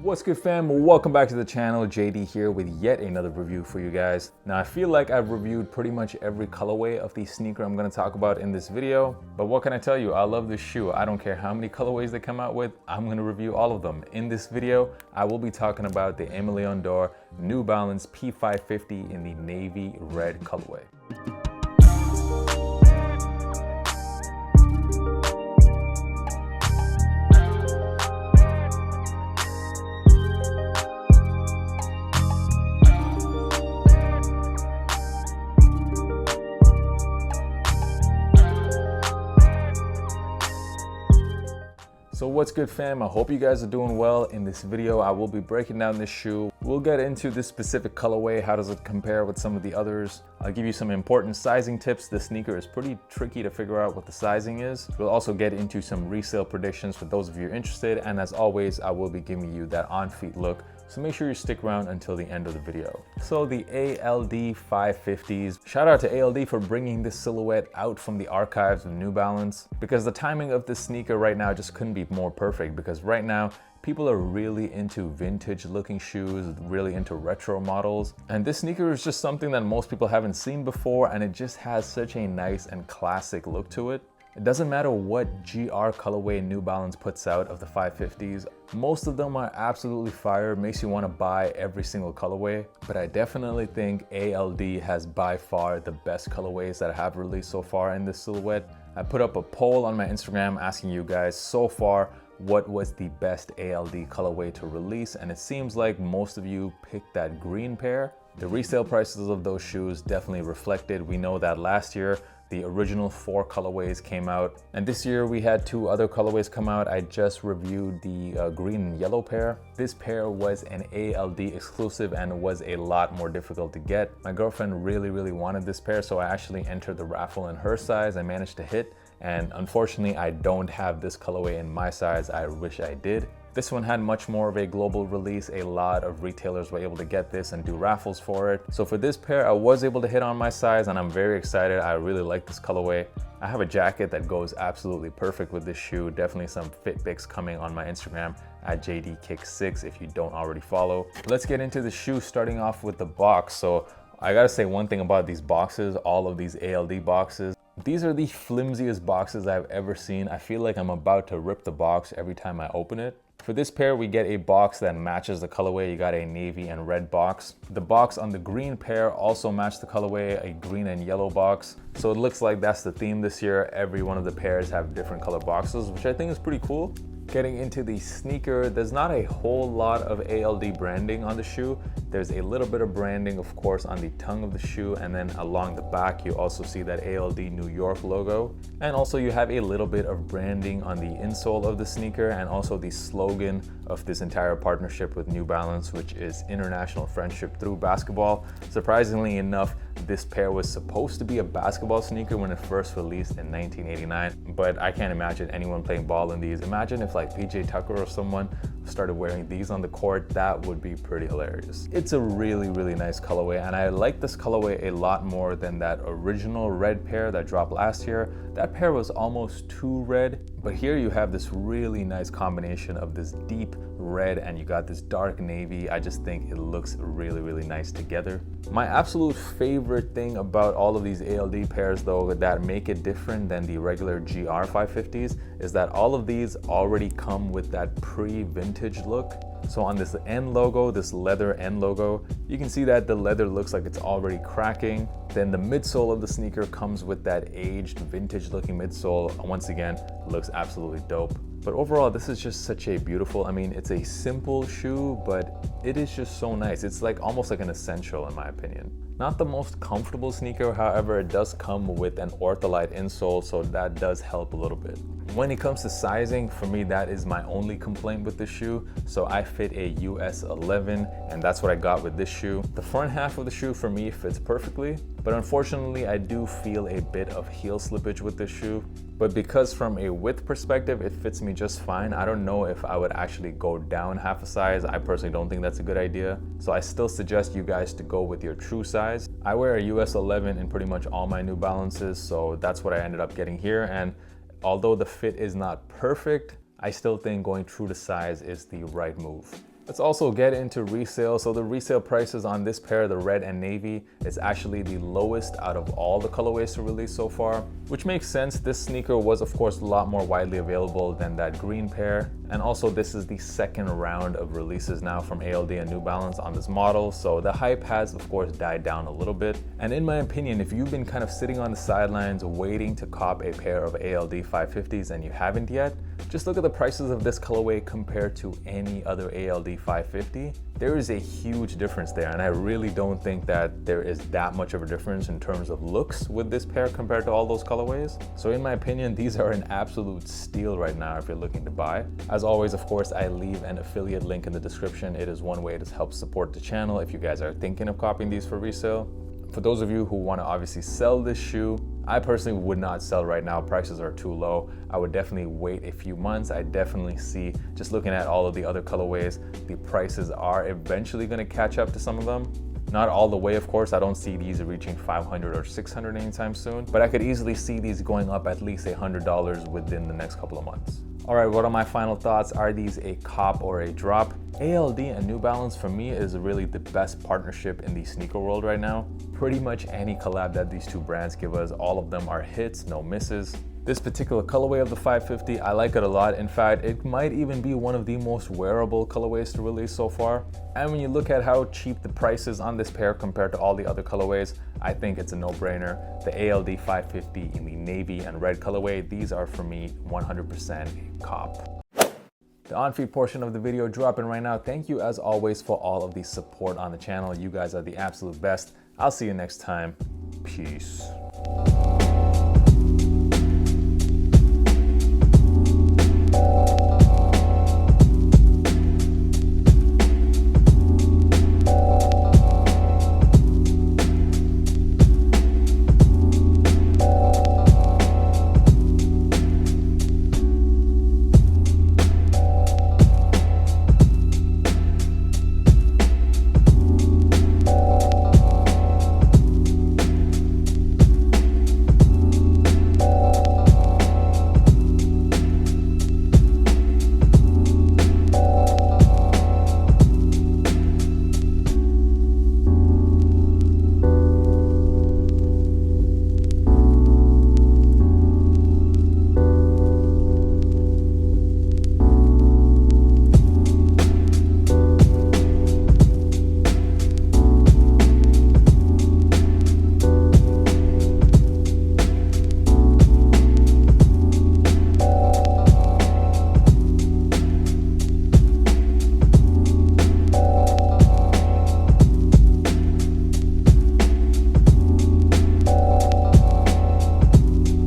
What's good, fam? Welcome back to the channel. JD here with yet another review for you guys. Now, I feel like I've reviewed pretty much every colorway of the sneaker I'm going to talk about in this video, but what can I tell you? I love this shoe. I don't care how many colorways they come out with, I'm going to review all of them. In this video, I will be talking about the Aime Dore New Balance P550 in the navy red colorway. So what's good, fam? I hope you guys are doing well. In this video, I will be breaking down this shoe. We'll get into this specific colorway. How does it compare with some of the others? I'll give you some important sizing tips. This sneaker is pretty tricky to figure out what the sizing is. We'll also get into some resale predictions for those of you interested. And as always, I will be giving you that on-feet look. So make sure you stick around until the end of the video. So the ALD 550s. Shout out to ALD for bringing this silhouette out from the archives of New Balance, because the timing of this sneaker right now just couldn't be more perfect, because right now people are really into vintage looking shoes, really into retro models. And this sneaker is just something that most people haven't seen before, and it just has such a nice and classic look to it. It doesn't matter what GR colorway New Balance puts out of the 550s. Most of them are absolutely fire, makes you want to buy every single colorway. But I definitely think ALD has by far the best colorways that I have released so far in this silhouette. I put up a poll on my Instagram asking you guys so far what was the best ALD colorway to release, and it seems like most of you picked that green pair. The resale prices of those shoes definitely reflected. We know that last year the original 4 colorways came out, and this year we had 2 other colorways come out. I just reviewed the green and yellow pair. This pair was an ALD exclusive and was a lot more difficult to get. My girlfriend really wanted this pair, so I actually entered the raffle in her size. I managed to hit, and unfortunately I don't have this colorway in my size. I wish I did. This one had much more of a global release. A lot of retailers were able to get this and do raffles for it. So for this pair, I was able to hit on my size, and I'm very excited. I really like this colorway. I have a jacket that goes absolutely perfect with this shoe. Definitely some fit pics coming on my Instagram at JDKick6 if you don't already follow. Let's get into the shoe, starting off with the box. So I gotta say one thing about these boxes, all of these ALD boxes. These are the flimsiest boxes I've ever seen. I feel like I'm about to rip the box every time I open it. For this pair, we get a box that matches the colorway. You got a navy and red box. The box on the green pair also matched the colorway, a green and yellow box. So it looks like that's the theme this year. Every one of the pairs have different color boxes, which I think is pretty cool. Getting into the sneaker, there's not a whole lot of ALD branding on the shoe. There's a little bit of branding, of course, on the tongue of the shoe, and then along the back you also see that ALD New York logo. And also you have a little bit of branding on the insole of the sneaker, and also the slogan of this entire partnership with New Balance, which is International Friendship Through Basketball. Surprisingly enough, this pair was supposed to be a basketball sneaker when it first released in 1989, but I can't imagine anyone playing ball in these. Imagine if like PJ Tucker or someone started wearing these on the court. That would be pretty hilarious. It's a really nice colorway, and I like this colorway a lot more than that original red pair that dropped last year. That pair was almost too red, but here you have this really nice combination of this deep red and you got this dark navy. I just think it looks really nice together. My absolute favorite thing about all of these ALD pairs, though, that make it different than the regular GR 550s is that all of these already come with that pre-vintage look. So on this end logo, this leather end logo, you can see that the leather looks like it's already cracking. Then the midsole of the sneaker comes with that aged vintage looking midsole. Once again, looks absolutely dope. But overall, this is just such a beautiful, I mean, it's a simple shoe, but it is just so nice. It's like almost like an essential in my opinion. Not the most comfortable sneaker, however, it does come with an ortholite insole, so that does help a little bit. When it comes to sizing, for me, that is my only complaint with this shoe. So I fit a US 11, and that's what I got with this shoe. The front half of the shoe for me fits perfectly, but unfortunately, I do feel a bit of heel slippage with this shoe. But because from a width perspective, it fits me just fine, I don't know if I would actually go down half a size. I personally don't think that's a good idea. So I still suggest you guys to go with your true size. I wear a US 11 in pretty much all my New Balances, so that's what I ended up getting here. And although the fit is not perfect, I still think going true to size is the right move. Let's also get into resale. So the resale prices on this pair, the red and navy, is actually the lowest out of all the colorways to release so far, which makes sense. This sneaker was of course a lot more widely available than that green pair. And also this is the second round of releases now from ALD and New Balance on this model. So the hype has of course died down a little bit. And in my opinion, if you've been kind of sitting on the sidelines waiting to cop a pair of ALD 550s and you haven't yet, just look at the prices of this colorway compared to any other ALD 550. There is a huge difference there, and I really don't think that there is that much of a difference in terms of looks with this pair compared to all those colorways. So in my opinion, these are an absolute steal right now if you're looking to buy. As always, of course, I leave an affiliate link in the description. It is one way to help support the channel if you guys are thinking of copying these for resale. For those of you who want to obviously sell this shoe, I personally would not sell right now. Prices are too low. I would definitely wait a few months. I definitely see, just looking at all of the other colorways, the prices are eventually going to catch up to some of them. Not all the way, of course. I don't see these reaching 500 or 600 anytime soon, but I could easily see these going up at least $100 within the next couple of months. All right, what are my final thoughts? Are these a cop or a drop? ALD and New Balance for me is really the best partnership in the sneaker world right now. Pretty much any collab that these two brands give us, all of them are hits, no misses. This particular colorway of the 550, I like it a lot. In fact, it might even be one of the most wearable colorways to release so far. And when you look at how cheap the price is on this pair compared to all the other colorways, I think it's a no-brainer. The ALD 550 in the navy and red colorway, these are for me 100% a cop. The on-feed portion of the video dropping right now. Thank you as always for all of the support on the channel. You guys are the absolute best. I'll see you next time. Peace.